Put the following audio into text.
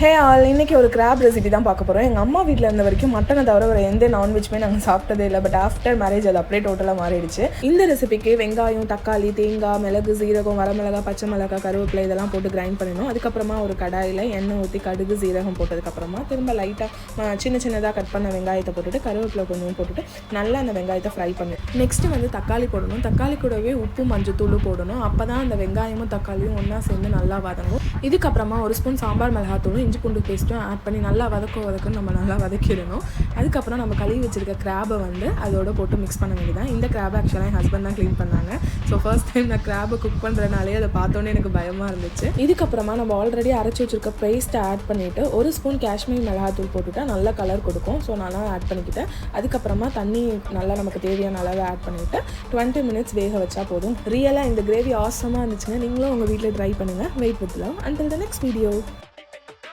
Hey all, இன்றைக்கி ஒரு graph recipe தான் பார்க்க போகிறோம். எங்கள் அம்மா வீட்டில் இருந்த வரைக்கும் மட்டனை தவிர வேறு எந்த நான்வெஜ்மே நாங்கள் சாப்பிட்டதே இல்லை. பட் ஆஃப்டர் மேரேஜ் அது அப்படியே டோட்டலாக மாறிடுச்சு. இந்த ரெசிபிக்கு வெங்காயம், தக்காளி, தேங்காய், மிளகு, சீரகம், வரமிளகா, பச்சை மிளகா, கருவேப்பிலை இதெல்லாம் போட்டு கிரைண்ட் பண்ணணும். அதுக்கப்புறமா ஒரு கடாயில் எண்ணெய் ஊற்றி கடுகு, சீரகம் போட்டதுக்கப்புறமா திரும்ப லைட்டாக சின்ன சின்னதாக கட் பண்ண வெங்காயத்தை போட்டுட்டு கருவேப்பிலை கொஞ்சம் போட்டுட்டு நல்லா அந்த வெங்காயத்தை ஃப்ரை பண்ணு. நெக்ஸ்ட்டு வந்து தக்காளி போடணும். தக்காளி கூடவே உப்பு, மஞ்சத்தூள் போடணும். அப்போ தான் அந்த வெங்காயமும் தக்காளியும் ஒன்றா சேர்ந்து நல்லா வதங்கும். இதுக்கப்புறமா ஒரு ஸ்பூன் சாம்பார் மிளகாத்தூளும் இஞ்சி பூண்டு பேஸ்ட்டும் ஆட் பண்ணி நல்லா வதக்குன்னு நம்ம நல்லா வதக்கிடணும். அதுக்கப்புறம் நம்ம கழுவி வச்சிருக்க கிராபை வந்து அதோட போட்டு மிக்ஸ் பண்ண வேண்டியதான். இந்த கிராபை ஆக்சுவலாக என் ஹஸ்பண்ட் தான் க்ளீன் பண்ணாங்க. ஸோ ஃபர்ஸ்ட் டைம் நான் கிராபை குக் பண்ணுறனாலே அதை பார்த்தோன்னே எனக்கு பயமாக இருந்துச்சு. இதுக்கப்புறமா நம்ம ஆல்ரெடி அரைச்சி வச்சிருக்க பேஸ்ட்டை ஆட் பண்ணிவிட்டு ஒரு ஸ்பூன் காஷ்மீர் மிளகாத்தூள் போட்டுவிட்டா நல்லா கலர் கொடுக்கும். ஸோ நல்லா ஆட் பண்ணிக்கிட்டேன். அதுக்கப்புறமா தண்ணி நல்லா நமக்கு தேவையான அளவு ஆட் பண்ணிவிட்டு 20 மினிட்ஸ் வேக வச்சா போதும். ரியலாக இந்த கிரேவி ஆசமாக இருந்துச்சுங்க. நீங்களும் உங்கள் வீட்டில் ட்ரை பண்ணுங்கள். Wait with love. Until the next video.